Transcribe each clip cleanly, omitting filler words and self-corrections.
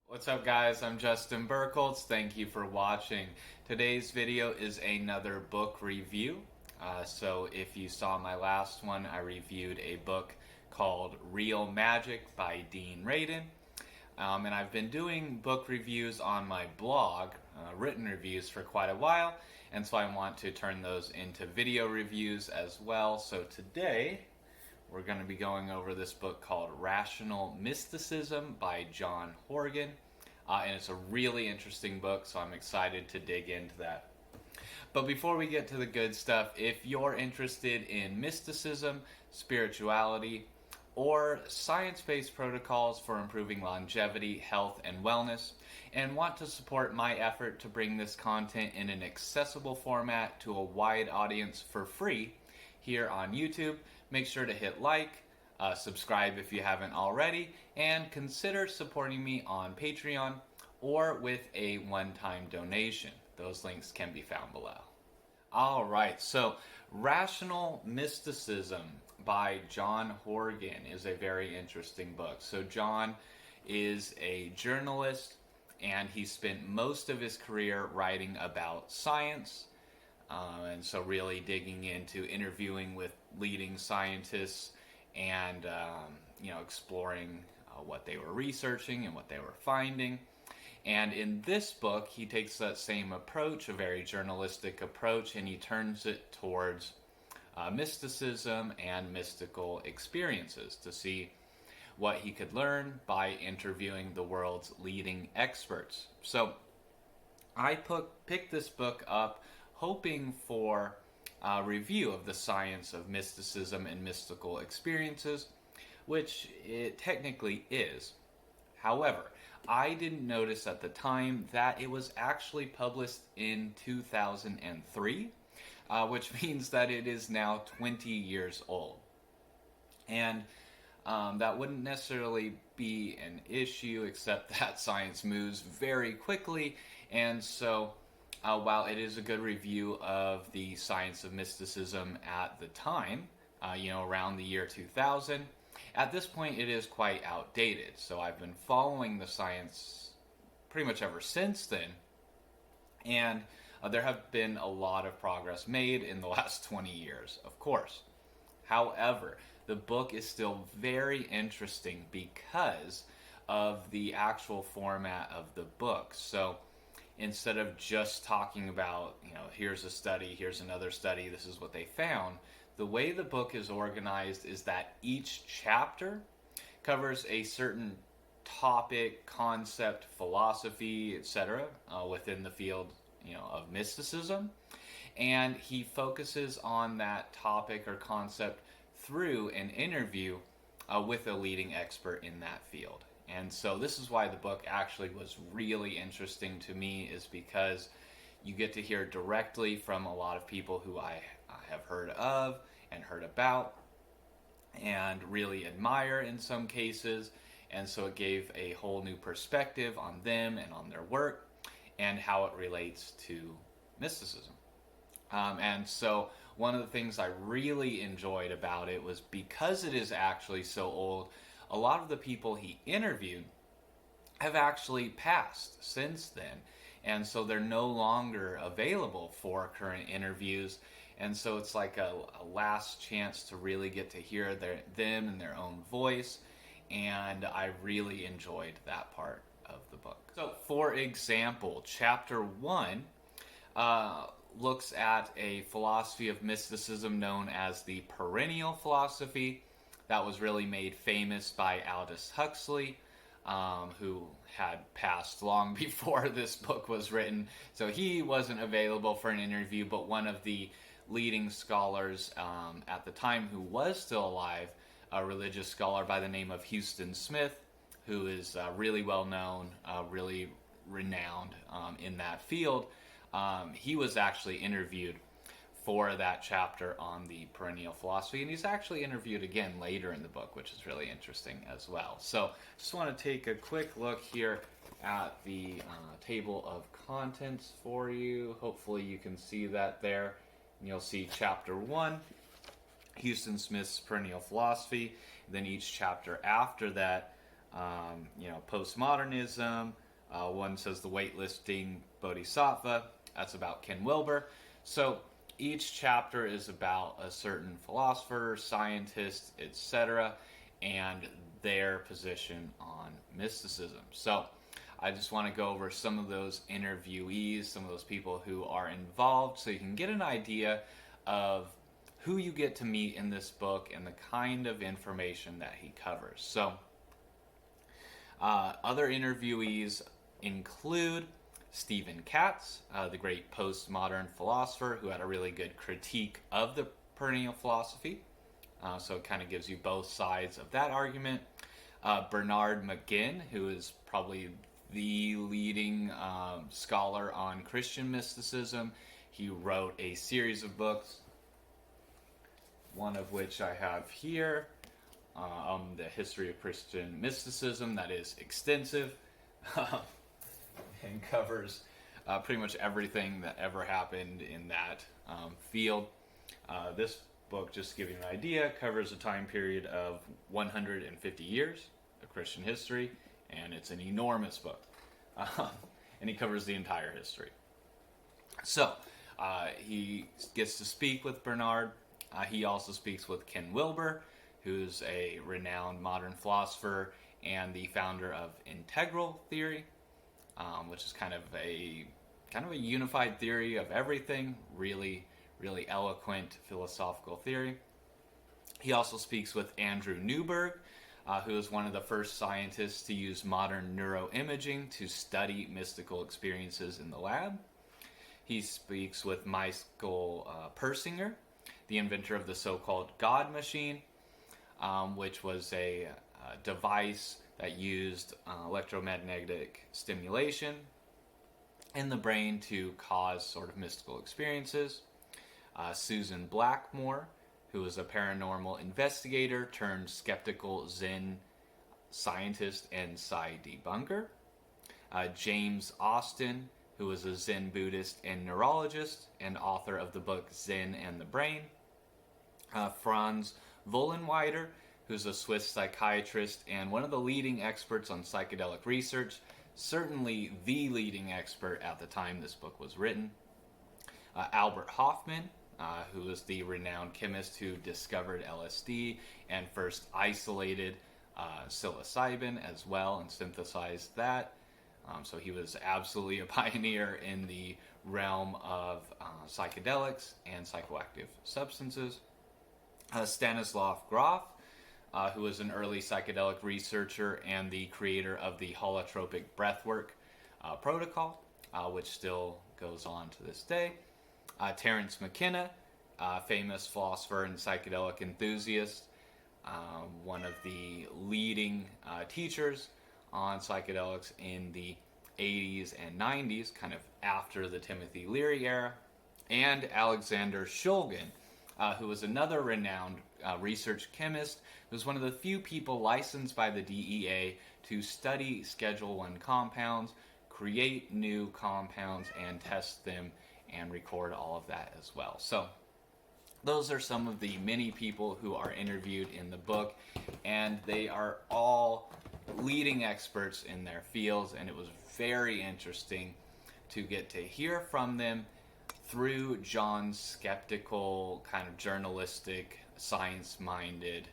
What's up guys, I'm Justin Burkholz. Thank you for watching. Today's video is another book review. So if you saw my last one, I reviewed a book called Real Magic by Dean Radin. And I've been doing book reviews on my blog, written reviews, for quite a while. And so I want to turn those into video reviews as well. So today, we're going to be going over this book called Rational Mysticism by John Horgan. And it's a really interesting book, so I'm excited to dig into that. But before we get to the good stuff, if you're interested in mysticism, spirituality, or science-based protocols for improving longevity, health, and wellness, and want to support my effort to bring this content in an accessible format to a wide audience for free here on YouTube, make sure to hit like, subscribe if you haven't already, and consider supporting me on Patreon or with a one-time donation. Those links can be found below. Alright, so Rational Mysticism by John Horgan is a very interesting book. So John is a journalist, and he spent most of his career writing about science. And so really digging into interviewing with leading scientists and exploring what they were researching and what they were finding. And in this book, he takes that same approach, a very journalistic approach, and he turns it towards mysticism and mystical experiences to see what he could learn by interviewing the world's leading experts. So I picked this book up hoping for a review of the science of mysticism and mystical experiences, which it technically is. However, I didn't notice at the time that it was actually published in 2003, which means that it is now 20 years old. And that wouldn't necessarily be an issue, except that science moves very quickly, and so while it is a good review of the science of mysticism at the time, around the year 2000, at this point it is quite outdated. So I've been following the science pretty much ever since then, and there have been a lot of progress made in the last 20 years, of course. However, the book is still very interesting because of the actual format of the book. So instead of just talking about, here's a study, here's another study, this is what they found, the way the book is organized is that each chapter covers a certain topic, concept, philosophy, etc., within the field, of mysticism. And he focuses on that topic or concept through an interview with a leading expert in that field. And so this is why the book actually was really interesting to me, is because you get to hear directly from a lot of people who I have heard of and heard about and really admire in some cases. And so it gave a whole new perspective on them and on their work and how it relates to mysticism. And so one of the things I really enjoyed about it was because it is actually so old, a lot of the people he interviewed have actually passed since then. And so they're no longer available for current interviews. And so it's like a last chance to really get to hear them in their own voice. And I really enjoyed that part of the book. So for example, chapter 1 looks at a philosophy of mysticism known as the Perennial Philosophy. That was really made famous by Aldous Huxley, who had passed long before this book was written. So he wasn't available for an interview, but one of the leading scholars at the time who was still alive, a religious scholar by the name of Huston Smith, who is really well known, really renowned in that field, he was actually interviewed for that chapter on the Perennial Philosophy, and he's actually interviewed again later in the book, which is really interesting as well. So just want to take a quick look here at the table of contents for you. Hopefully you can see that there. And you'll see chapter 1, Huston Smith's Perennial Philosophy. Then each chapter after that postmodernism. One says the weightlifting bodhisattva. That's about Ken Wilber. So each chapter is about a certain philosopher, scientist, etc., and their position on mysticism. So I just want to go over some of those interviewees, some of those people who are involved, so you can get an idea of who you get to meet in this book and the kind of information that he covers. So other interviewees include Stephen Katz, the great postmodern philosopher who had a really good critique of the Perennial Philosophy. So it kind of gives you both sides of that argument. Bernard McGinn, who is probably the leading scholar on Christian mysticism. He wrote a series of books, one of which I have here, the history of Christian mysticism, that is extensive and covers pretty much everything that ever happened in that field. This book, just to give you an idea, covers a time period of 150 years of Christian history, and it's an enormous book. And he covers the entire history. So, he gets to speak with Bernard. He also speaks with Ken Wilber, who's a renowned modern philosopher and the founder of integral theory, which is kind of a unified theory of everything, really eloquent philosophical theory. He also speaks with Andrew Newberg, who is one of the first scientists to use modern neuroimaging to study mystical experiences in the lab. He speaks with Michael Persinger, the inventor of the so-called God machine, which was a device that used electromagnetic stimulation in the brain to cause sort of mystical experiences. Susan Blackmore, who is a paranormal investigator turned skeptical Zen scientist and debunker. James Austin, who is a Zen Buddhist and neurologist and author of the book Zen and the Brain. Franz Vollenweider, who's a Swiss psychiatrist and one of the leading experts on psychedelic research, certainly the leading expert at the time this book was written. Albert Hofmann, who was the renowned chemist who discovered LSD and first isolated psilocybin as well and synthesized that. So he was absolutely a pioneer in the realm of psychedelics and psychoactive substances. Stanislav Grof, who was an early psychedelic researcher and the creator of the holotropic breathwork protocol, which still goes on to this day. Terence McKenna, famous philosopher and psychedelic enthusiast, one of the leading teachers on psychedelics in the 80s and 90s, kind of after the Timothy Leary era. And Alexander Shulgin, who was another renowned research chemist, who was one of the few people licensed by the DEA to study Schedule I compounds, create new compounds, and test them and record all of that as well. So those are some of the many people who are interviewed in the book, and they are all leading experts in their fields, and it was very interesting to get to hear from them through John's skeptical, kind of journalistic, science-minded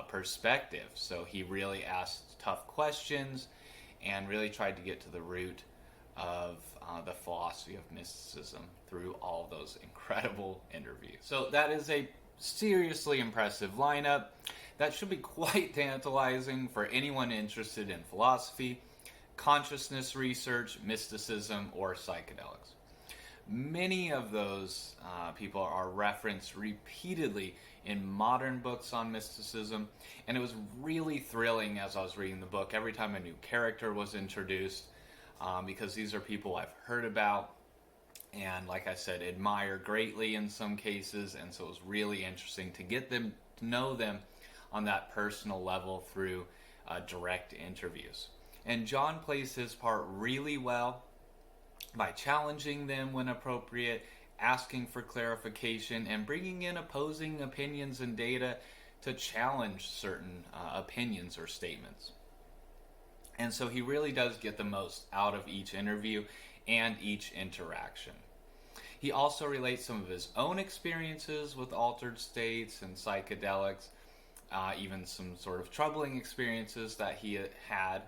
perspective. So he really asked tough questions and really tried to get to the root of the philosophy of mysticism through all those incredible interviews. So that is a seriously impressive lineup. That should be quite tantalizing for anyone interested in philosophy, consciousness research, mysticism, or psychedelics. Many of those people are referenced repeatedly in modern books on mysticism, and it was really thrilling as I was reading the book every time a new character was introduced, because these are people I've heard about and, like I said, admire greatly in some cases, and so it was really interesting to get them to know them on that personal level through direct interviews. And John plays his part really well by challenging them when appropriate, asking for clarification, and bringing in opposing opinions and data to challenge certain opinions or statements. And so he really does get the most out of each interview and each interaction. He also relates some of his own experiences with altered states and psychedelics, even some sort of troubling experiences that he had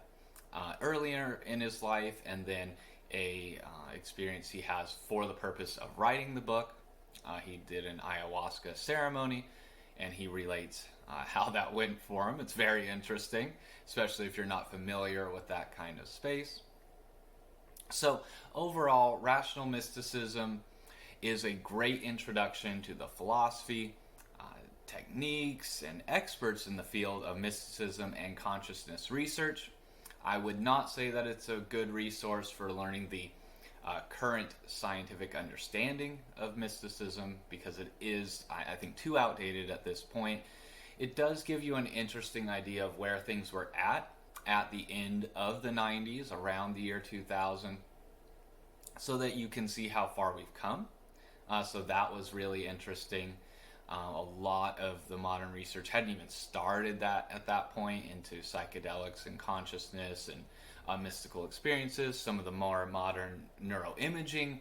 earlier in his life, and then a experience he has for the purpose of writing the book. He did an ayahuasca ceremony, and he relates how that went for him. It's very interesting, especially if you're not familiar with that kind of space. So overall, Rational Mysticism is a great introduction to the philosophy, techniques, and experts in the field of mysticism and consciousness research. I would not say that it's a good resource for learning the current scientific understanding of mysticism, because it is, I think, too outdated at this point. It does give you an interesting idea of where things were at the end of the 90s, around the year 2000, so that you can see how far we've come. So that was really interesting. A lot of the modern research hadn't even started that at that point into psychedelics and consciousness and mystical experiences. Some of the more modern neuroimaging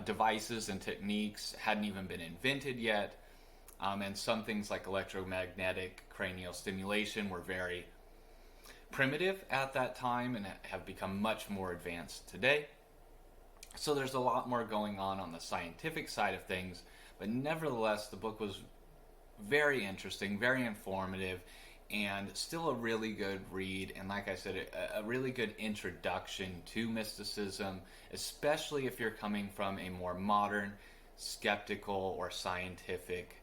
devices and techniques hadn't even been invented yet. And some things like electromagnetic cranial stimulation were very primitive at that time and have become much more advanced today. So there's a lot more going on the scientific side of things, but nevertheless, the book was very interesting, very informative, and still a really good read. And like I said, a really good introduction to mysticism, especially if you're coming from a more modern, skeptical, or scientific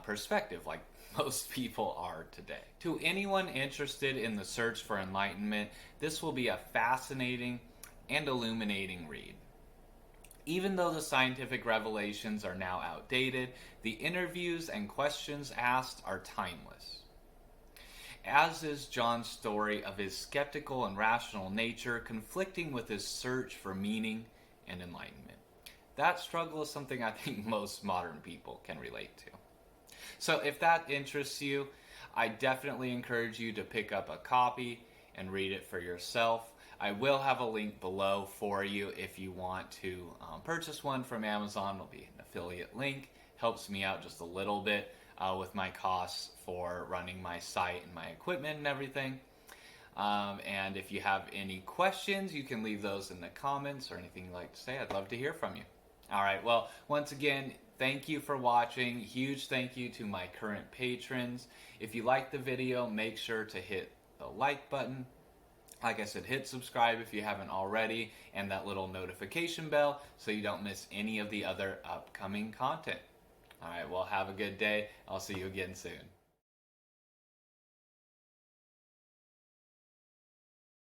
perspective, like most people are today. To anyone interested in the search for enlightenment, this will be a fascinating and illuminating read. Even though the scientific revelations are now outdated, the interviews and questions asked are timeless. As is John's story of his skeptical and rational nature conflicting with his search for meaning and enlightenment. That struggle is something I think most modern people can relate to. So if that interests you, I definitely encourage you to pick up a copy and read it for yourself. I will have a link below for you if you want to purchase one from Amazon. It'll be an affiliate link. Helps me out just a little bit with my costs for running my site and my equipment and everything. And if you have any questions, you can leave those in the comments or anything you'd like to say. I'd love to hear from you. All right, well, once again, thank you for watching. Huge thank you to my current patrons. If you liked the video, make sure to hit the like button. Like I said, hit subscribe if you haven't already, and that little notification bell so you don't miss any of the other upcoming content. All right, well, have a good day. I'll see you again soon.